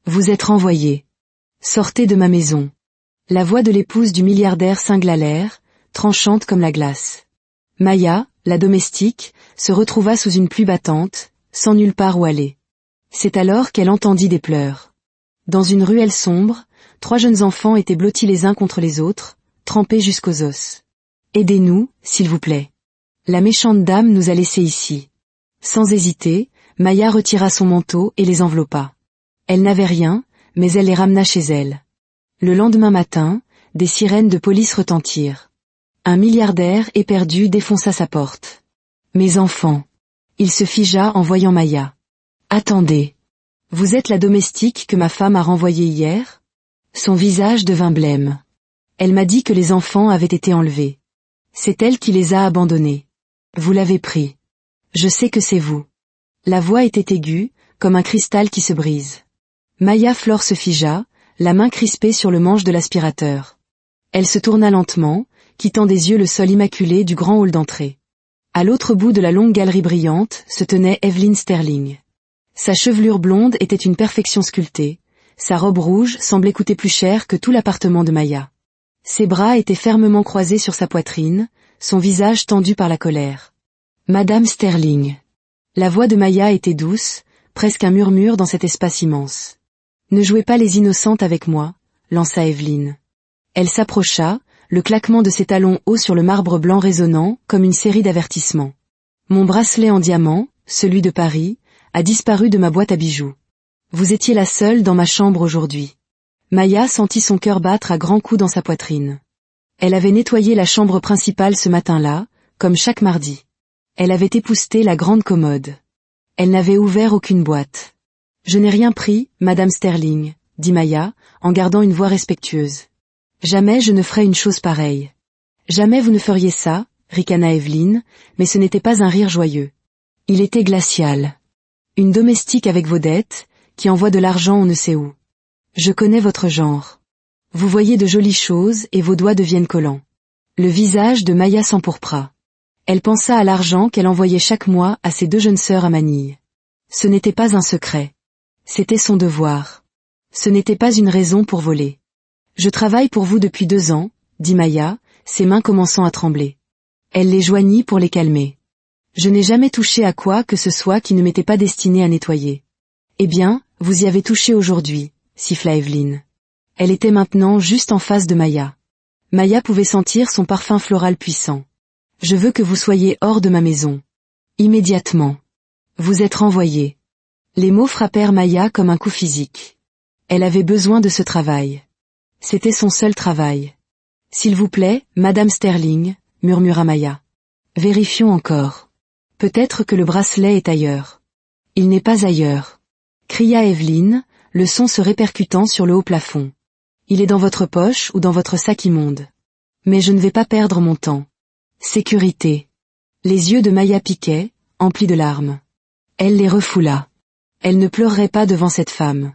Vous êtes renvoyé. Sortez de ma maison. La voix de l'épouse du milliardaire cingla l'air, tranchante comme la glace. Maya, la domestique, se retrouva sous une pluie battante, sans nulle part où aller. C'est alors qu'elle entendit des pleurs. Dans une ruelle sombre, 3 jeunes enfants étaient blottis les uns contre les autres, trempés jusqu'aux os. Aidez-nous, s'il vous plaît. La méchante dame nous a laissés ici. Sans hésiter, Maya retira son manteau et les enveloppa. Elle n'avait rien, mais elle les ramena chez elle. Le lendemain matin, des sirènes de police retentirent. Un milliardaire éperdu défonça sa porte. Mes enfants. Il se figea en voyant Maya. Attendez. Vous êtes la domestique que ma femme a renvoyée hier? Son visage devint blême. Elle m'a dit que les enfants avaient été enlevés. C'est elle qui les a abandonnés. Vous l'avez pris. Je sais que c'est vous. La voix était aiguë, comme un cristal qui se brise. Maya Flore se figea, la main crispée sur le manche de l'aspirateur. Elle se tourna lentement, quittant des yeux le sol immaculé du grand hall d'entrée. À l'autre bout de la longue galerie brillante se tenait Evelyn Sterling. Sa chevelure blonde était une perfection sculptée, sa robe rouge semblait coûter plus cher que tout l'appartement de Maya. Ses bras étaient fermement croisés sur sa poitrine, son visage tendu par la colère. Madame Sterling. La voix de Maya était douce, presque un murmure dans cet espace immense. Ne jouez pas les innocentes avec moi, lança Evelyn. Elle s'approcha, le claquement de ses talons hauts sur le marbre blanc résonnant comme une série d'avertissements. Mon bracelet en diamant, celui de Paris, a disparu de ma boîte à bijoux. Vous étiez la seule dans ma chambre aujourd'hui. Maya sentit son cœur battre à grands coups dans sa poitrine. Elle avait nettoyé la chambre principale ce matin-là, comme chaque mardi. Elle avait épousseté la grande commode. Elle n'avait ouvert aucune boîte. Je n'ai rien pris, Madame Sterling, dit Maya, en gardant une voix respectueuse. Jamais je ne ferais une chose pareille. Jamais vous ne feriez ça, ricana Evelyn, mais ce n'était pas un rire joyeux. Il était glacial. Une domestique avec vos dettes, qui envoie de l'argent on ne sait où. Je connais votre genre. Vous voyez de jolies choses et vos doigts deviennent collants. Le visage de Maya s'empourpra. Elle pensa à l'argent qu'elle envoyait chaque mois à ses 2 jeunes sœurs à Manille. Ce n'était pas un secret. C'était son devoir. Ce n'était pas une raison pour voler. Je travaille pour vous depuis 2 ans, dit Maya, ses mains commençant à trembler. Elle les joignit pour les calmer. Je n'ai jamais touché à quoi que ce soit qui ne m'était pas destiné à nettoyer. Eh bien, vous y avez touché aujourd'hui, siffla Evelyn. Elle était maintenant juste en face de Maya. Maya pouvait sentir son parfum floral puissant. Je veux que vous soyez hors de ma maison. Immédiatement. Vous êtes renvoyé. Les mots frappèrent Maya comme un coup physique. Elle avait besoin de ce travail. C'était son seul travail. S'il vous plaît, Madame Sterling, murmura Maya. Vérifions encore. Peut-être que le bracelet est ailleurs. Il n'est pas ailleurs. Cria Evelyn, le son se répercutant sur le haut plafond. Il est dans votre poche ou dans votre sac immonde. Mais je ne vais pas perdre mon temps. Sécurité. Les yeux de Maya piquaient, emplis de larmes. Elle les refoula. Elle ne pleurerait pas devant cette femme.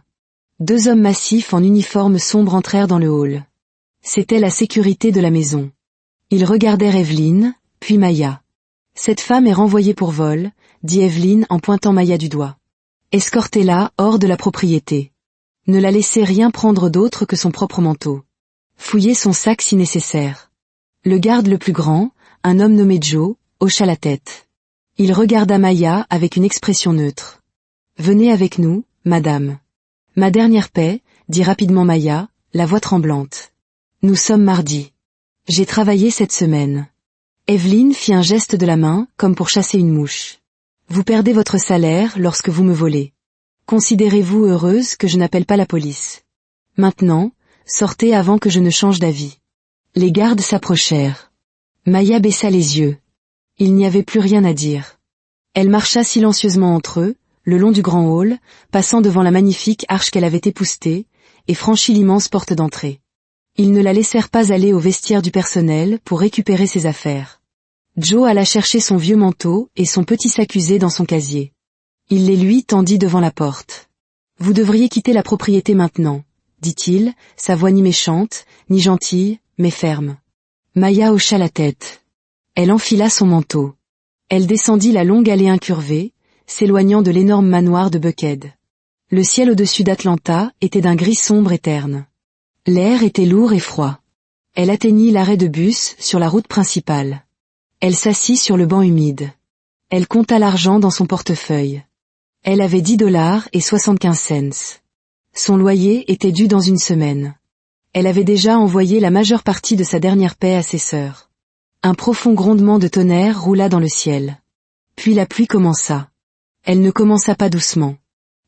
2 hommes massifs en uniforme sombre entrèrent dans le hall. C'était la sécurité de la maison. Ils regardèrent Evelyn, puis Maya. Cette femme est renvoyée pour vol, dit Evelyn en pointant Maya du doigt. Escortez-la hors de la propriété. Ne la laissez rien prendre d'autre que son propre manteau. Fouillez son sac si nécessaire. Le garde le plus grand, un homme nommé Joe, hocha la tête. Il regarda Maya avec une expression neutre. Venez avec nous, madame. Ma dernière paie, dit rapidement Maya, la voix tremblante. Nous sommes mardi. J'ai travaillé cette semaine. Evelyn fit un geste de la main, comme pour chasser une mouche. Vous perdez votre salaire lorsque vous me volez. Considérez-vous heureuse que je n'appelle pas la police. Maintenant, sortez avant que je ne change d'avis. Les gardes s'approchèrent. Maya baissa les yeux. Il n'y avait plus rien à dire. Elle marcha silencieusement entre eux, le long du grand hall, passant devant la magnifique arche qu'elle avait époustée, et franchit l'immense porte d'entrée. Ils ne la laissèrent pas aller au vestiaire du personnel pour récupérer ses affaires. Joe alla chercher son vieux manteau et son petit sac usé dans son casier. Il les lui tendit devant la porte. « Vous devriez quitter la propriété maintenant, » dit-il, sa voix ni méchante, ni gentille, mais ferme. Maya hocha la tête. Elle enfila son manteau. Elle descendit la longue allée incurvée, s'éloignant de l'énorme manoir de Buckhead. Le ciel au-dessus d'Atlanta était d'un gris sombre et terne. L'air était lourd et froid. Elle atteignit l'arrêt de bus sur la route principale. Elle s'assit sur le banc humide. Elle compta l'argent dans son portefeuille. Elle avait $10.75. Son loyer était dû dans une semaine. Elle avait déjà envoyé la majeure partie de sa dernière paie à ses sœurs. Un profond grondement de tonnerre roula dans le ciel. Puis la pluie commença. Elle ne commença pas doucement.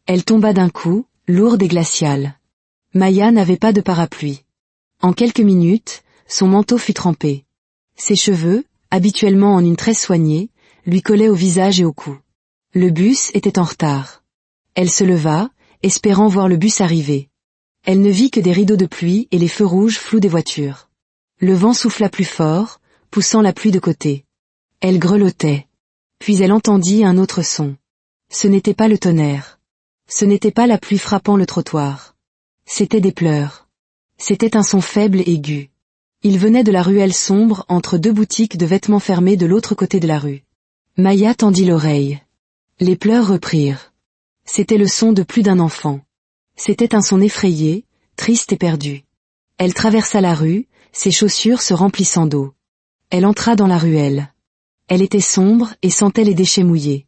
Elle tomba d'un coup, lourde et glaciale. Maya n'avait pas de parapluie. En quelques minutes, son manteau fut trempé. Ses cheveux, habituellement en une tresse soignée, lui collaient au visage et au cou. Le bus était en retard. Elle se leva, espérant voir le bus arriver. Elle ne vit que des rideaux de pluie et les feux rouges flous des voitures. Le vent souffla plus fort, poussant la pluie de côté. Elle grelottait. Puis elle entendit un autre son. Ce n'était pas le tonnerre. Ce n'était pas la pluie frappant le trottoir. C'étaient des pleurs. C'était un son faible et aigu. Il venait de la ruelle sombre entre deux boutiques de vêtements fermées de l'autre côté de la rue. Maya tendit l'oreille. Les pleurs reprirent. C'était le son de plus d'un enfant. C'était un son effrayé, triste et perdu. Elle traversa la rue, ses chaussures se remplissant d'eau. Elle entra dans la ruelle. Elle était sombre et sentait les déchets mouillés.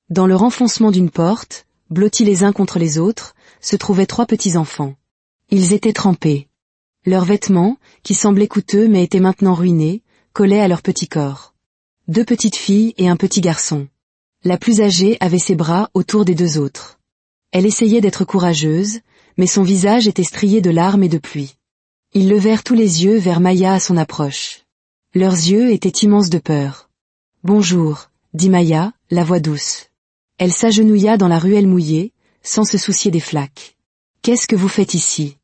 Dans le renfoncement d'une porte, blottis les uns contre les autres, se trouvaient 3 petits enfants. Ils étaient trempés. Leurs vêtements, qui semblaient coûteux mais étaient maintenant ruinés, collaient à leur petit corps. 2 petites filles et un petit garçon. La plus âgée avait ses bras autour des 2 autres. Elle essayait d'être courageuse, mais son visage était strié de larmes et de pluie. Ils levèrent tous les yeux vers Maya à son approche. Leurs yeux étaient immenses de peur. « Bonjour », dit Maya, la voix douce. Elle s'agenouilla dans la ruelle mouillée, sans se soucier des flaques. « Qu'est-ce que vous faites ici ?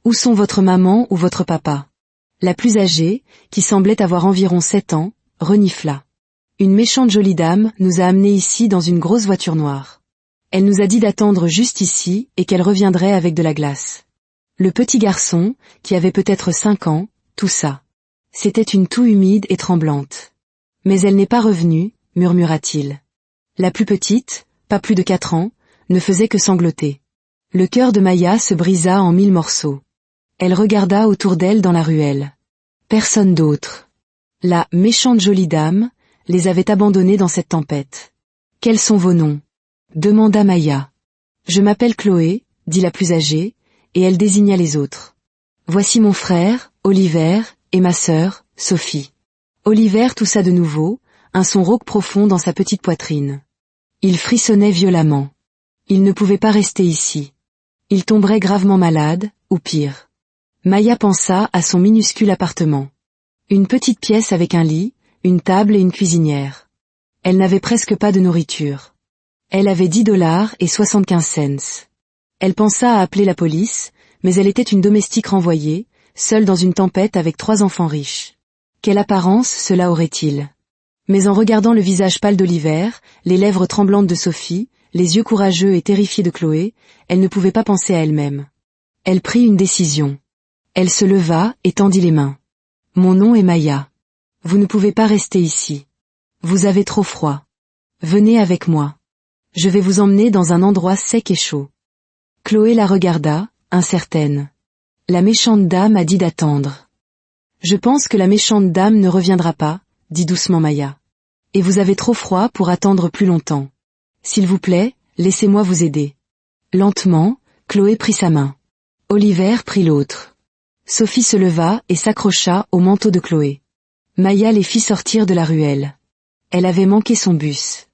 Où sont votre maman ou votre papa ?» La plus âgée, qui semblait avoir environ 7 ans, renifla. « Une méchante jolie dame nous a amenés ici dans une grosse voiture noire. Elle nous a dit d'attendre juste ici et qu'elle reviendrait avec de la glace. » Le petit garçon, qui avait peut-être 5 ans, toussa. C'était une toux humide et tremblante. « Mais elle n'est pas revenue, » murmura-t-il. La plus petite, pas plus de 4 ans, ne faisait que sangloter. Le cœur de Maya se brisa en 1000 morceaux. Elle regarda autour d'elle dans la ruelle. Personne d'autre. La « méchante jolie dame » les avait abandonnés dans cette tempête. « Quels sont vos noms ?» demanda Maya. « Je m'appelle Chloé » dit la plus âgée, et elle désigna les autres. « Voici mon frère, Oliver, et ma sœur, Sophie. » Oliver toussa de nouveau, un son rauque profond dans sa petite poitrine. Il frissonnait violemment. Il ne pouvait pas rester ici. Il tomberait gravement malade, ou pire. Maya pensa à son minuscule appartement. Une petite pièce avec un lit, une table et une cuisinière. Elle n'avait presque pas de nourriture. Elle avait $10.75. Elle pensa à appeler la police, mais elle était une domestique renvoyée, seule dans une tempête avec 3 enfants riches. Quelle apparence cela aurait-il ? Mais en regardant le visage pâle d'Oliver, les lèvres tremblantes de Sophie, les yeux courageux et terrifiés de Chloé, elle ne pouvait pas penser à elle-même. Elle prit une décision. Elle se leva et tendit les mains. « Mon nom est Maya. Vous ne pouvez pas rester ici. Vous avez trop froid. Venez avec moi. Je vais vous emmener dans un endroit sec et chaud. » Chloé la regarda, incertaine. La méchante dame a dit d'attendre. « Je pense que la méchante dame ne reviendra pas, » dit doucement Maya. « Et vous avez trop froid pour attendre plus longtemps. S'il vous plaît, laissez-moi vous aider. » Lentement, Chloé prit sa main. Oliver prit l'autre. Sophie se leva et s'accrocha au manteau de Chloé. Maya les fit sortir de la ruelle. Elle avait manqué son bus.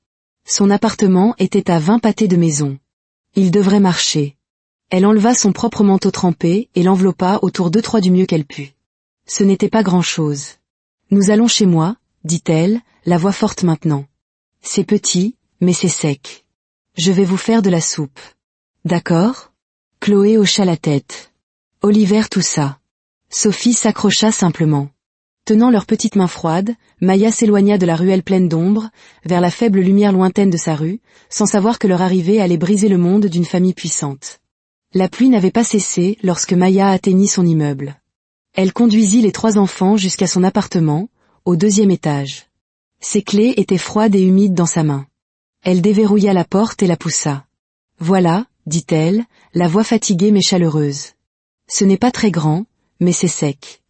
Son appartement était à 20 pâtés de maison. Il devrait marcher. Elle enleva son propre manteau trempé et l'enveloppa autour d'eux 3 du mieux qu'elle put. Ce n'était pas grand-chose. « Nous allons chez moi, » dit-elle, la voix forte maintenant. « C'est petit, mais c'est sec. Je vais vous faire de la soupe. » « D'accord ?» Chloé hocha la tête. Oliver toussa. Sophie s'accrocha simplement. Tenant leurs petites mains froides, Maya s'éloigna de la ruelle pleine d'ombre, vers la faible lumière lointaine de sa rue, sans savoir que leur arrivée allait briser le monde d'une famille puissante. La pluie n'avait pas cessé lorsque Maya atteignit son immeuble. Elle conduisit les 3 enfants jusqu'à son appartement, au 2e étage. Ses clés étaient froides et humides dans sa main. Elle déverrouilla la porte et la poussa. « Voilà », dit-elle, la voix fatiguée mais chaleureuse. Ce n'est pas très grand, mais c'est sec.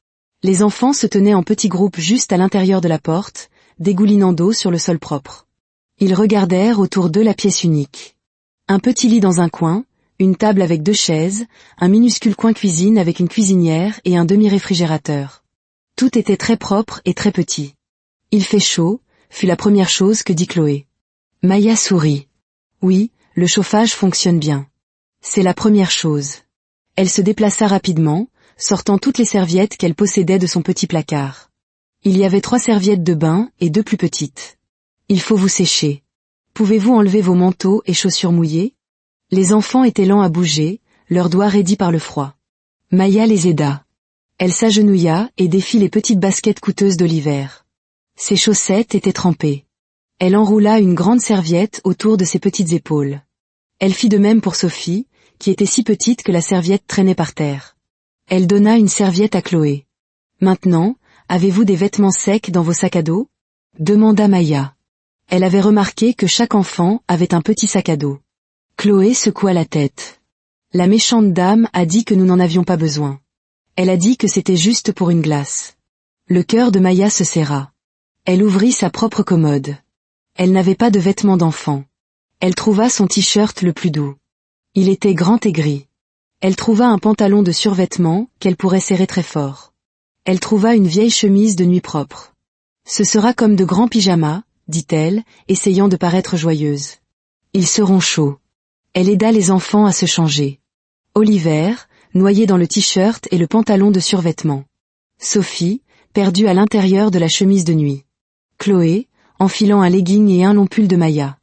Les enfants se tenaient en petits groupes juste à l'intérieur de la porte, dégoulinant d'eau sur le sol propre. Ils regardèrent autour d'eux la pièce unique. Un petit lit dans un coin, une table avec 2 chaises, un minuscule coin cuisine avec une cuisinière et un demi-réfrigérateur. Tout était très propre et très petit. « Il fait chaud », fut la première chose que dit Chloé. Maya sourit. Oui, le chauffage fonctionne bien. C'est la première chose. Elle se déplaça rapidement, sortant toutes les serviettes qu'elle possédait de son petit placard. Il y avait 3 serviettes de bain et 2 plus petites. Il faut vous sécher. Pouvez-vous enlever vos manteaux et chaussures mouillées? Les enfants étaient lents à bouger, leurs doigts raidis par le froid. Maya les aida. Elle s'agenouilla et défit les petites baskets coûteuses d'Oliver. Ses chaussettes étaient trempées. Elle enroula une grande serviette autour de ses petites épaules. Elle fit de même pour Sophie, qui était si petite que la serviette traînait par terre. Elle donna une serviette à Chloé. « Maintenant, avez-vous des vêtements secs dans vos sacs à dos ?» demanda Maya. Elle avait remarqué que chaque enfant avait un petit sac à dos. Chloé secoua la tête. La méchante dame a dit que nous n'en avions pas besoin. Elle a dit que c'était juste pour une glace. Le cœur de Maya se serra. Elle ouvrit sa propre commode. Elle n'avait pas de vêtements d'enfant. Elle trouva son t-shirt le plus doux. Il était grand et gris. Elle trouva un pantalon de survêtement qu'elle pourrait serrer très fort. Elle trouva une vieille chemise de nuit propre. Ce sera comme de grands pyjamas, dit-elle, essayant de paraître joyeuse. Ils seront chauds. Elle aida les enfants à se changer. Oliver, noyé dans le t-shirt et le pantalon de survêtement. Sophie, perdue à l'intérieur de la chemise de nuit. Chloé, enfilant un legging et un long pull de Maya.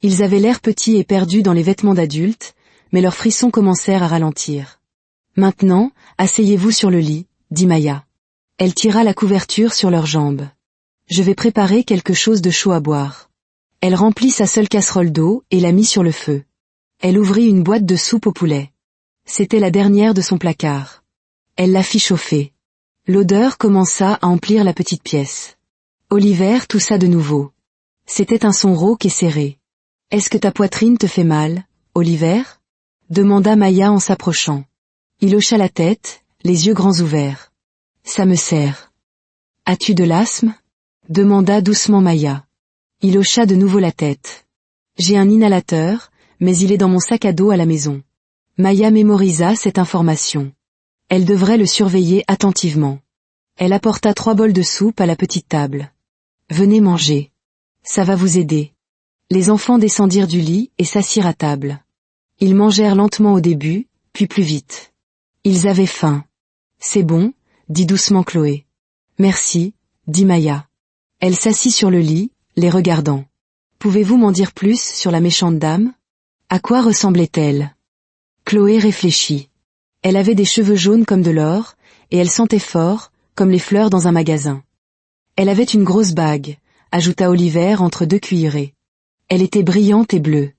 Ils avaient l'air petits et perdus dans les vêtements d'adultes, mais leurs frissons commencèrent à ralentir. « Maintenant, asseyez-vous sur le lit, » dit Maya. Elle tira la couverture sur leurs jambes. « Je vais préparer quelque chose de chaud à boire. » Elle remplit sa seule casserole d'eau et la mit sur le feu. Elle ouvrit une boîte de soupe au poulet. C'était la dernière de son placard. Elle la fit chauffer. L'odeur commença à emplir la petite pièce. Oliver toussa de nouveau. C'était un son rauque et serré. « Est-ce que ta poitrine te fait mal, Oliver ?» demanda Maya en s'approchant. Il hocha la tête, les yeux grands ouverts. « Ça me serre. »« As-tu de l'asthme ?» demanda doucement Maya. Il hocha de nouveau la tête. « J'ai un inhalateur, mais il est dans mon sac à dos à la maison. » Maya mémorisa cette information. Elle devrait le surveiller attentivement. Elle apporta 3 bols de soupe à la petite table. « Venez manger. Ça va vous aider. » Les enfants descendirent du lit et s'assirent à table. Ils mangèrent lentement au début, puis plus vite. Ils avaient faim. « C'est bon, » dit doucement Chloé. « Merci, » dit Maya. Elle s'assit sur le lit, les regardant. « Pouvez-vous m'en dire plus sur la méchante dame ? À quoi ressemblait-elle » Chloé réfléchit. Elle avait des cheveux jaunes comme de l'or, et elle sentait fort, comme les fleurs dans un magasin. Elle avait une grosse bague, ajouta Oliver entre 2 cuillerées. Elle était brillante et bleue.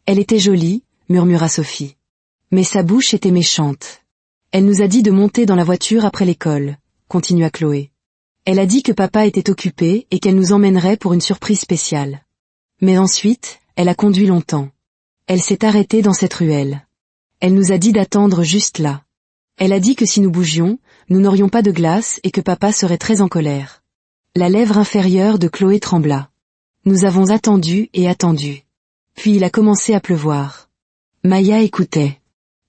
Elle était jolie, murmura Sophie. Mais sa bouche était méchante. Elle nous a dit de monter dans la voiture après l'école, continua Chloé. Elle a dit que papa était occupé et qu'elle nous emmènerait pour une surprise spéciale. Mais ensuite, elle a conduit longtemps. Elle s'est arrêtée dans cette ruelle. Elle nous a dit d'attendre juste là. Elle a dit que si nous bougions, nous n'aurions pas de glace et que papa serait très en colère. La lèvre inférieure de Chloé trembla. Nous avons attendu et attendu. Puis il a commencé à pleuvoir. Maya écoutait.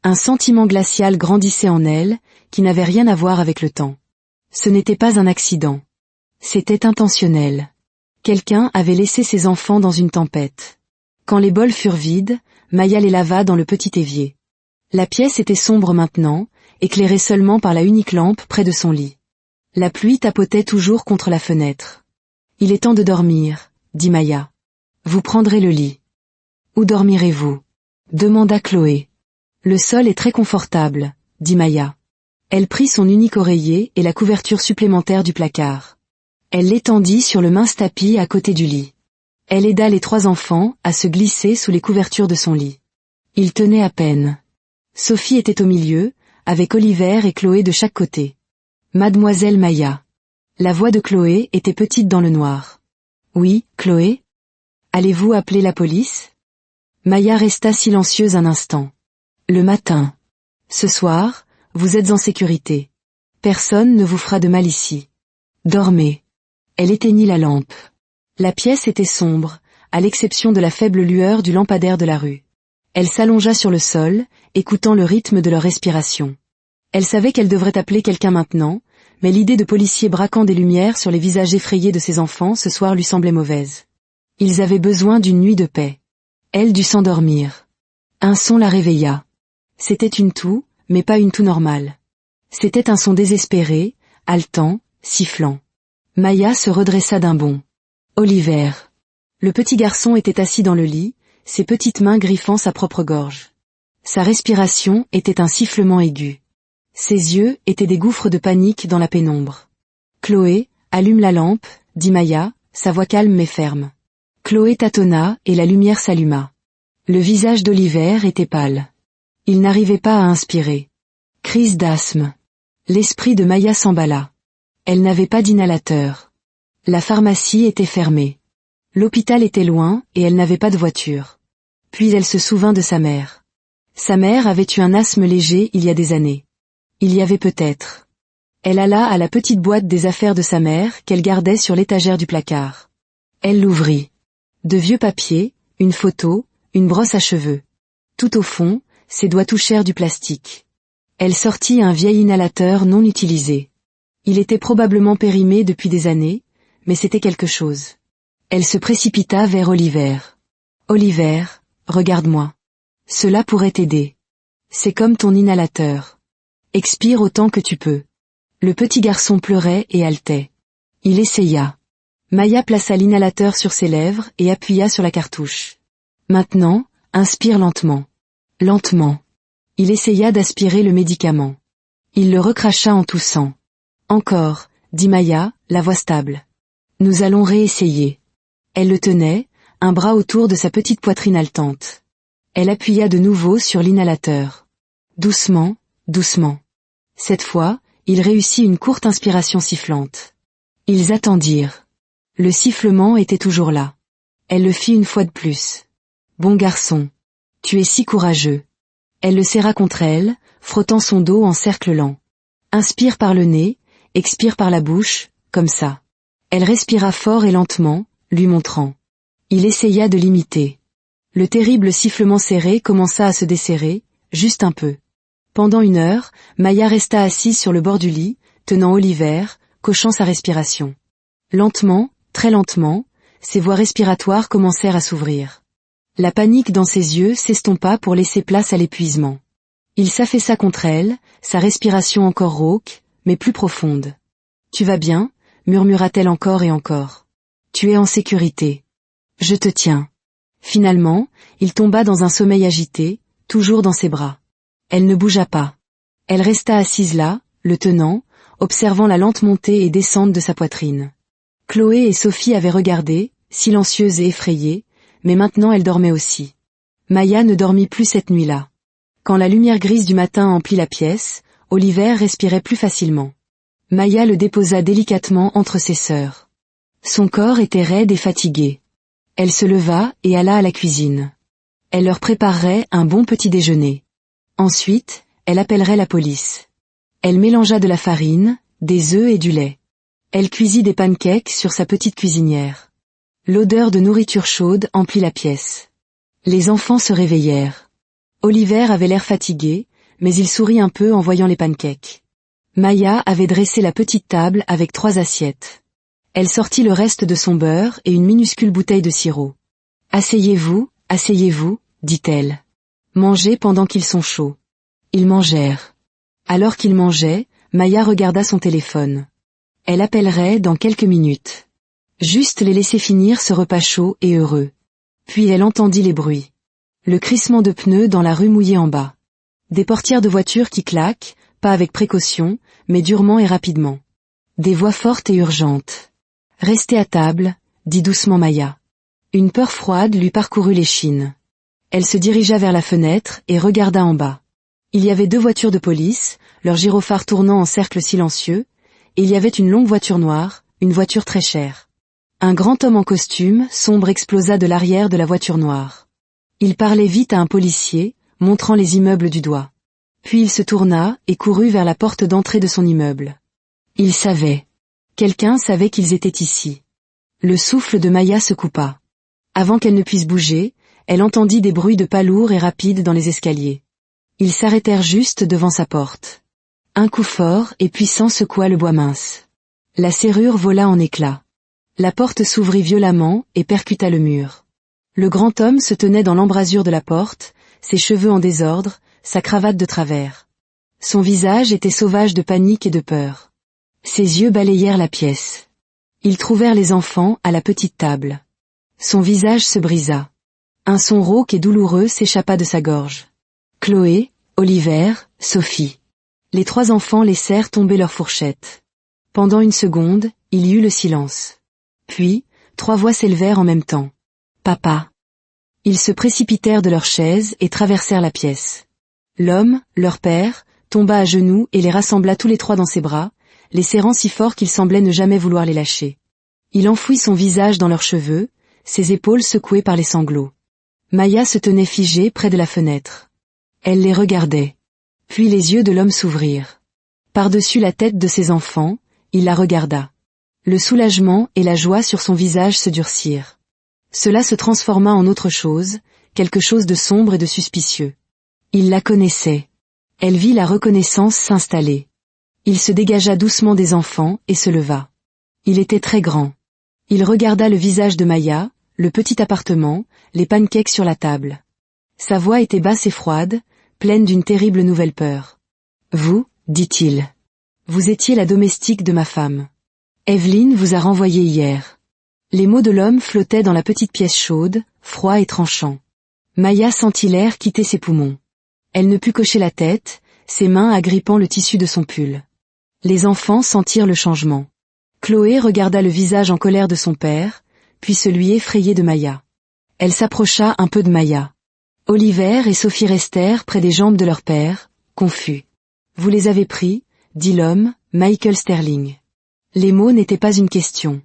Un sentiment glacial grandissait en elle, qui n'avait rien à voir avec le temps. Ce n'était pas un accident. C'était intentionnel. Quelqu'un avait laissé ses enfants dans une tempête. Quand les bols furent vides, Maya les lava dans le petit évier. La pièce était sombre maintenant, éclairée seulement par la unique lampe près de son lit. La pluie tapotait toujours contre la fenêtre. « Il est temps de dormir », dit Maya. « Vous prendrez le lit. »« Où dormirez-vous » demanda Chloé. « Le sol est très confortable », dit Maya. Elle prit son unique oreiller et la couverture supplémentaire du placard. Elle l'étendit sur le mince tapis à côté du lit. Elle aida les 3 enfants à se glisser sous les couvertures de son lit. Ils tenaient à peine. Sophie était au milieu, avec Oliver et Chloé de chaque côté. Mademoiselle Maya. La voix de Chloé était petite dans le noir. « Oui, Chloé ? Allez-vous appeler la police » Maya resta silencieuse un instant. Le matin. Ce soir, vous êtes en sécurité. Personne ne vous fera de mal ici. Dormez. Elle éteignit la lampe. La pièce était sombre, à l'exception de la faible lueur du lampadaire de la rue. Elle s'allongea sur le sol, écoutant le rythme de leur respiration. Elle savait qu'elle devrait appeler quelqu'un maintenant, mais l'idée de policiers braquant des lumières sur les visages effrayés de ses enfants ce soir lui semblait mauvaise. Ils avaient besoin d'une nuit de paix. Elle dut s'endormir. Un son la réveilla. C'était une toux, mais pas une toux normale. C'était un son désespéré, haletant, sifflant. Maya se redressa d'un bond. Oliver. Le petit garçon était assis dans le lit, ses petites mains griffant sa propre gorge. Sa respiration était un sifflement aigu. Ses yeux étaient des gouffres de panique dans la pénombre. Chloé, allume la lampe, dit Maya, sa voix calme mais ferme. Chloé tâtonna et la lumière s'alluma. Le visage d'Oliver était pâle. Il n'arrivait pas à inspirer. Crise d'asthme. L'esprit de Maya s'emballa. Elle n'avait pas d'inhalateur. La pharmacie était fermée. L'hôpital était loin et elle n'avait pas de voiture. Puis elle se souvint de sa mère. Sa mère avait eu un asthme léger il y a des années. Il y avait peut-être. Elle alla à la petite boîte des affaires de sa mère qu'elle gardait sur l'étagère du placard. Elle l'ouvrit. De vieux papiers, une photo, une brosse à cheveux. Tout au fond, ses doigts touchèrent du plastique. Elle sortit un vieil inhalateur non utilisé. Il était probablement périmé depuis des années, mais c'était quelque chose. Elle se précipita vers Oliver. Oliver, regarde-moi. Cela pourrait t'aider. C'est comme ton inhalateur. Expire autant que tu peux. Le petit garçon pleurait et haletait. Il essaya. Maya plaça l'inhalateur sur ses lèvres et appuya sur la cartouche. Maintenant, inspire lentement. Lentement. Il essaya d'aspirer le médicament. Il le recracha en toussant. Encore, dit Maya, la voix stable. Nous allons réessayer. Elle le tenait, un bras autour de sa petite poitrine haletante. Elle appuya de nouveau sur l'inhalateur. Doucement, doucement. Cette fois, il réussit une courte inspiration sifflante. Ils attendirent. Le sifflement était toujours là. Elle le fit une fois de plus. Bon garçon. Tu es si courageux. Elle le serra contre elle, frottant son dos en cercle lent. Inspire par le nez, expire par la bouche, comme ça. Elle respira fort et lentement, lui montrant. Il essaya de l'imiter. Le terrible sifflement serré commença à se desserrer, juste un peu. Pendant 1 heure, Maya resta assise sur le bord du lit, tenant Oliver, cochant sa respiration. Lentement, très lentement, ses voies respiratoires commencèrent à s'ouvrir. La panique dans ses yeux s'estompa pour laisser place à l'épuisement. Il s'affaissa contre elle, sa respiration encore rauque, mais plus profonde. « Tu vas bien ?» murmura-t-elle encore et encore. « Tu es en sécurité. Je te tiens. » Finalement, il tomba dans un sommeil agité, toujours dans ses bras. Elle ne bougea pas. Elle resta assise là, le tenant, observant la lente montée et descente de sa poitrine. Chloé et Sophie avaient regardé, silencieuses et effrayées, mais maintenant elles dormaient aussi. Maya ne dormit plus cette nuit-là. Quand la lumière grise du matin emplit la pièce, Oliver respirait plus facilement. Maya le déposa délicatement entre ses sœurs. Son corps était raide et fatigué. Elle se leva et alla à la cuisine. Elle leur préparerait un bon petit déjeuner. Ensuite, elle appellerait la police. Elle mélangea de la farine, des œufs et du lait. Elle cuisit des pancakes sur sa petite cuisinière. L'odeur de nourriture chaude emplit la pièce. Les enfants se réveillèrent. Oliver avait l'air fatigué, mais il sourit un peu en voyant les pancakes. Maya avait dressé la petite table avec 3 assiettes. Elle sortit le reste de son beurre et une minuscule bouteille de sirop. « Asseyez-vous, dit-elle. Mangez pendant qu'ils sont chauds. » Ils mangèrent. Alors qu'ils mangeaient, Maya regarda son téléphone. Elle appellerait dans quelques minutes. Juste les laisser finir ce repas chaud et heureux. Puis elle entendit les bruits. Le crissement de pneus dans la rue mouillée en bas. Des portières de voitures qui claquent, pas avec précaution, mais durement et rapidement. Des voix fortes et urgentes. « Restez à table », dit doucement Maya. Une peur froide lui parcourut l'échine. Elle se dirigea vers la fenêtre et regarda en bas. Il y avait 2 voitures de police, leurs gyrophares tournant en cercle silencieux, et il y avait une longue voiture noire, une voiture très chère. Un grand homme en costume, sombre explosa de l'arrière de la voiture noire. Il parlait vite à un policier, montrant les immeubles du doigt. Puis il se tourna et courut vers la porte d'entrée de son immeuble. Il savait. Quelqu'un savait qu'ils étaient ici. Le souffle de Maya se coupa. Avant qu'elle ne puisse bouger, elle entendit des bruits de pas lourds et rapides dans les escaliers. Ils s'arrêtèrent juste devant sa porte. Un coup fort et puissant secoua le bois mince. La serrure vola en éclats. La porte s'ouvrit violemment et percuta le mur. Le grand homme se tenait dans l'embrasure de la porte, ses cheveux en désordre, sa cravate de travers. Son visage était sauvage de panique et de peur. Ses yeux balayèrent la pièce. Ils trouvèrent les enfants à la petite table. Son visage se brisa. Un son rauque et douloureux s'échappa de sa gorge. Chloé, Oliver, Sophie. Les 3 enfants laissèrent tomber leurs fourchettes. Pendant une seconde, il y eut le silence. Puis, 3 voix s'élevèrent en même temps. Papa. Ils se précipitèrent de leurs chaises et traversèrent la pièce. L'homme, leur père, tomba à genoux et les rassembla tous les 3 dans ses bras, les serrant si fort qu'il semblait ne jamais vouloir les lâcher. Il enfouit son visage dans leurs cheveux, ses épaules secouées par les sanglots. Maya se tenait figée près de la fenêtre. Elle les regardait. Puis les yeux de l'homme s'ouvrirent. Par-dessus la tête de ses enfants, il la regarda. Le soulagement et la joie sur son visage se durcirent. Cela se transforma en autre chose, quelque chose de sombre et de suspicieux. Il la connaissait. Elle vit la reconnaissance s'installer. Il se dégagea doucement des enfants et se leva. Il était très grand. Il regarda le visage de Maya, le petit appartement, les pancakes sur la table. Sa voix était basse et froide, pleine d'une terrible nouvelle peur. « Vous, dit-il. Vous étiez la domestique de ma femme. Evelyn vous a renvoyé hier. » Les mots de l'homme flottaient dans la petite pièce chaude, froid et tranchant. Maya sentit l'air quitter ses poumons. Elle ne put cocher la tête, ses mains agrippant le tissu de son pull. Les enfants sentirent le changement. Chloé regarda le visage en colère de son père, puis celui effrayé de Maya. Elle s'approcha un peu de Maya. Oliver et Sophie restèrent près des jambes de leur père, confus. « Vous les avez pris » dit l'homme, Michael Sterling. Les mots n'étaient pas une question.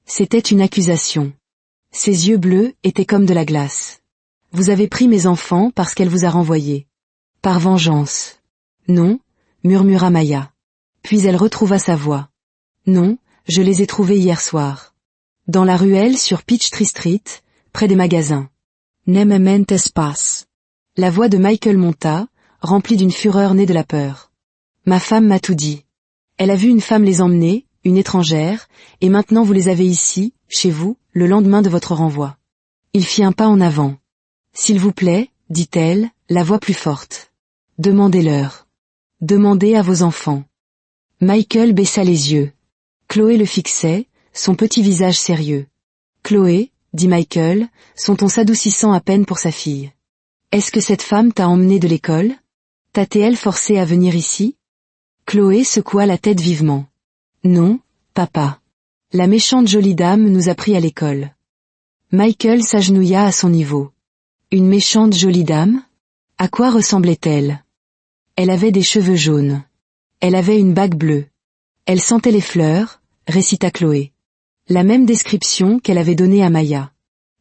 C'était une accusation. Ses yeux bleus étaient comme de la glace. « Vous avez pris mes enfants parce qu'elle vous a renvoyés. Par vengeance. »« Non, » murmura Maya. Puis elle retrouva sa voix. « Non, je les ai trouvés hier soir. Dans la ruelle sur Peachtree Street, près des magasins. »« Ne me mentes pas. » La voix de Michael monta, remplie d'une fureur née de la peur. « Ma femme m'a tout dit. Elle a vu une femme les emmener, une étrangère, et maintenant vous les avez ici, chez vous, le lendemain de votre renvoi. » Il fit un pas en avant. « S'il vous plaît, dit-elle, la voix plus forte. Demandez-leur. Demandez à vos enfants. » Michael baissa les yeux. Chloé le fixait, son petit visage sérieux. « Chloé, dit Michael, son ton s'adoucissant à peine pour sa fille. Est-ce que cette femme t'a emmenée de l'école? T'a-t-elle forcé à venir ici? » Chloé secoua la tête vivement. « Non, papa. La méchante jolie dame nous a pris à l'école. » Michael s'agenouilla à son niveau. Une méchante jolie dame? À quoi ressemblait-elle? Elle avait des cheveux jaunes. Elle avait une bague bleue. Elle sentait les fleurs, récita Chloé. La même description qu'elle avait donnée à Maya.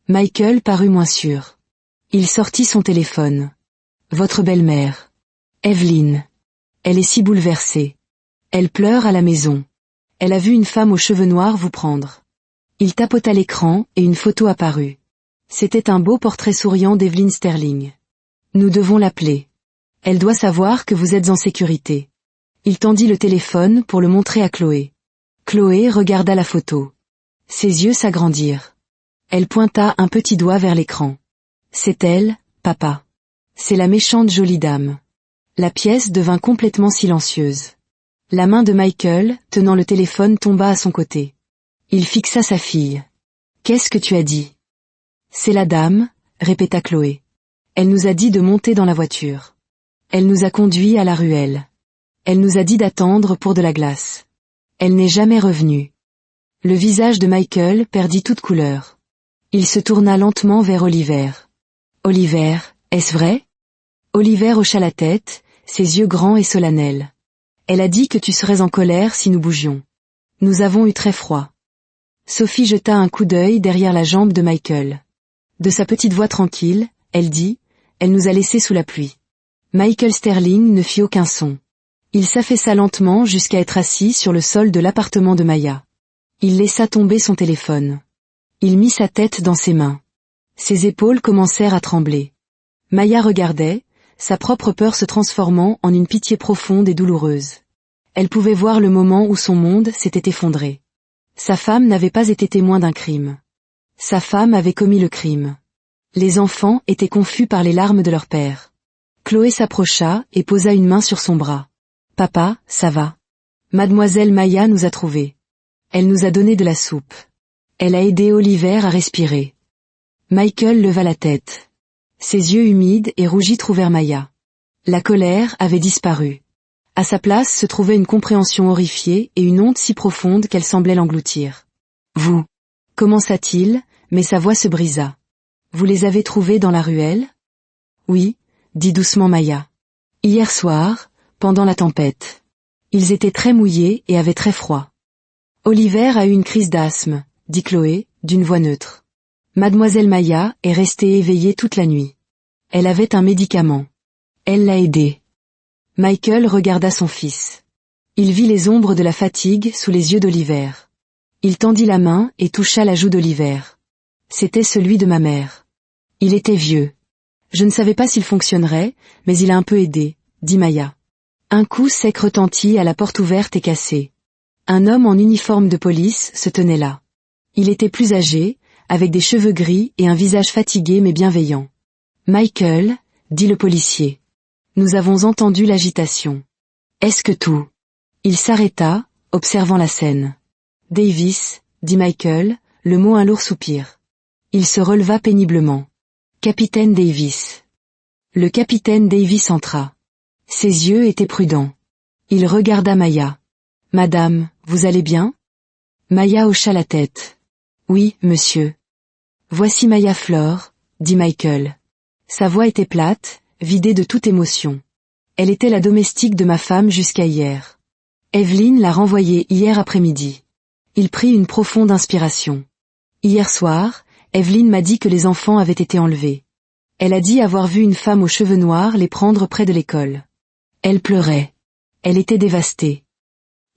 Michael parut moins sûr. Il sortit son téléphone. « Votre belle-mère. Evelyn. Elle est si bouleversée. Elle pleure à la maison. Elle a vu une femme aux cheveux noirs vous prendre. » Il tapota l'écran et une photo apparut. C'était un beau portrait souriant d'Evelyn Sterling. « Nous devons l'appeler. Elle doit savoir que vous êtes en sécurité. » Il tendit le téléphone pour le montrer à Chloé. Chloé regarda la photo. Ses yeux s'agrandirent. Elle pointa un petit doigt vers l'écran. « C'est elle, papa. C'est la méchante jolie dame. » La pièce devint complètement silencieuse. La main de Michael, tenant le téléphone, tomba à son côté. Il fixa sa fille. « Qu'est-ce que tu as dit ?»« C'est la dame, » répéta Chloé. « Elle nous a dit de monter dans la voiture. Elle nous a conduits à la ruelle. Elle nous a dit d'attendre pour de la glace. Elle n'est jamais revenue. » Le visage de Michael perdit toute couleur. Il se tourna lentement vers Oliver. « Oliver, est-ce vrai ?» Oliver hocha la tête, ses yeux grands et solennels. « Elle a dit que tu serais en colère si nous bougions. Nous avons eu très froid. » Sophie jeta un coup d'œil derrière la jambe de Michael. De sa petite voix tranquille, Elle dit, elle nous a laissés sous la pluie. Michael Sterling ne fit aucun son. Il s'affaissa lentement jusqu'à être assis sur le sol de l'appartement de Maya. Il laissa tomber son téléphone. Il mit sa tête dans ses mains. Ses épaules commencèrent à trembler. Maya regardait, sa propre peur se transformant en une pitié profonde et douloureuse. Elle pouvait voir le moment où son monde s'était effondré. Sa femme n'avait pas été témoin d'un crime. Sa femme avait commis le crime. Les enfants étaient confus par les larmes de leur père. Chloé s'approcha et posa une main sur son bras. « Papa, ça va. Mademoiselle Maya nous a trouvés. Elle nous a donné de la soupe. Elle a aidé Oliver à respirer. » Michael leva la tête. Ses yeux humides et rougis trouvèrent Maya. La colère avait disparu. À sa place se trouvait une compréhension horrifiée et une honte si profonde qu'elle semblait l'engloutir. « Vous » commença-t-il, mais sa voix se brisa. « Vous les avez trouvés dans la ruelle ?»« Oui » dit doucement Maya. « Hier soir, pendant la tempête. Ils étaient très mouillés et avaient très froid. »« Oliver a eu une crise d'asthme » dit Chloé, d'une voix neutre. Mademoiselle Maya est restée éveillée toute la nuit. Elle avait un médicament. Elle l'a aidé. Michael regarda son fils. Il vit les ombres de la fatigue sous les yeux d'Oliver. Il tendit la main et toucha la joue d'Oliver. C'était celui de ma mère. Il était vieux. Je ne savais pas s'il fonctionnerait, mais il a un peu aidé, dit Maya. Un coup sec retentit à la porte ouverte et cassée. Un homme en uniforme de police se tenait là. Il était plus âgé, avec des cheveux gris et un visage fatigué mais bienveillant. « Michael, » dit le policier. « Nous avons entendu l'agitation. Est-ce que tout ?» Il s'arrêta, observant la scène. « Davis, » dit Michael, le mot un lourd soupir. Il se releva péniblement. « Capitaine Davis. » Le capitaine Davis entra. Ses yeux étaient prudents. Il regarda Maya. « Madame, vous allez bien ?» Maya hocha la tête. « Oui, monsieur. »« Voici Maya Flore, » dit Michael. Sa voix était plate, vidée de toute émotion. Elle était la domestique de ma femme jusqu'à hier. Evelyn l'a renvoyée hier après-midi. Il prit une profonde inspiration. Hier soir, Evelyn m'a dit que les enfants avaient été enlevés. Elle a dit avoir vu une femme aux cheveux noirs les prendre près de l'école. Elle pleurait. Elle était dévastée.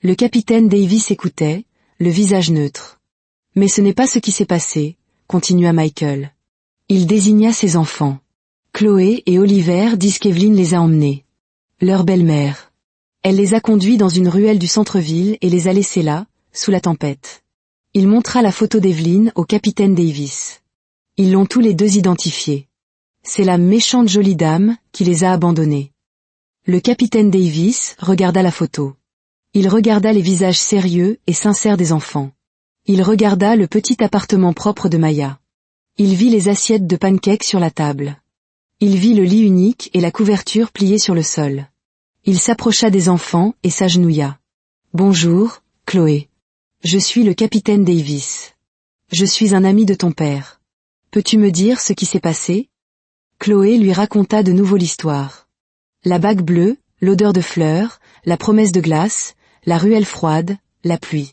Le capitaine Davis écoutait, le visage neutre. « Mais ce n'est pas ce qui s'est passé », continua Michael. Il désigna ses enfants. Chloé et Oliver disent qu'Evelyn les a emmenés. Leur belle-mère. Elle les a conduits dans une ruelle du centre-ville et les a laissés là, sous la tempête. Il montra la photo d'Evelyn au capitaine Davis. Ils l'ont tous les deux identifiée. C'est la méchante jolie dame qui les a abandonnés. Le capitaine Davis regarda la photo. Il regarda les visages sérieux et sincères des enfants. Il regarda le petit appartement propre de Maya. Il vit les assiettes de pancakes sur la table. Il vit le lit unique et la couverture pliée sur le sol. Il s'approcha des enfants et s'agenouilla. « Bonjour, Chloé. Je suis le capitaine Davis. Je suis un ami de ton père. Peux-tu me dire ce qui s'est passé ?» Chloé lui raconta de nouveau l'histoire. La bague bleue, l'odeur de fleurs, la promesse de glace, la ruelle froide, la pluie.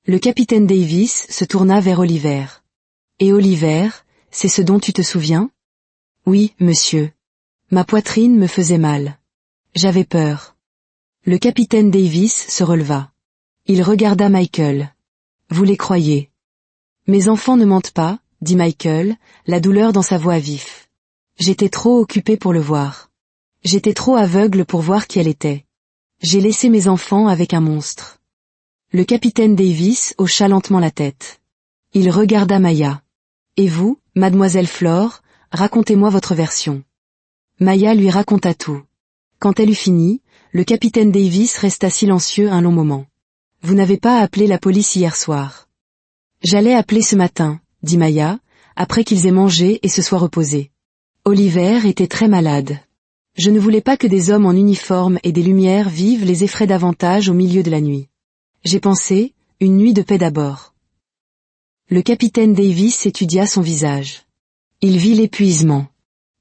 Le capitaine Davis se tourna vers Oliver. « Et Oliver, c'est ce dont tu te souviens ?»« Oui, monsieur. Ma poitrine me faisait mal. J'avais peur. » Le capitaine Davis se releva. Il regarda Michael. « Vous les croyez ?»« Mes enfants ne mentent pas, » dit Michael, la douleur dans sa voix à vif. « J'étais trop occupé pour le voir. J'étais trop aveugle pour voir qui elle était. J'ai laissé mes enfants avec un monstre. » Le capitaine Davis hocha lentement la tête. Il regarda Maya. « Et vous, mademoiselle Flore, racontez-moi votre version. » Maya lui raconta tout. Quand elle eut fini, le capitaine Davis resta silencieux un long moment. « Vous n'avez pas appelé la police hier soir. »« J'allais appeler ce matin, » dit Maya, après qu'ils aient mangé et se soient reposés. Oliver était très malade. Je ne voulais pas que des hommes en uniforme et des lumières vives les effraient davantage au milieu de la nuit. J'ai pensé, une nuit de paix d'abord. Le capitaine Davis étudia son visage. Il vit l'épuisement.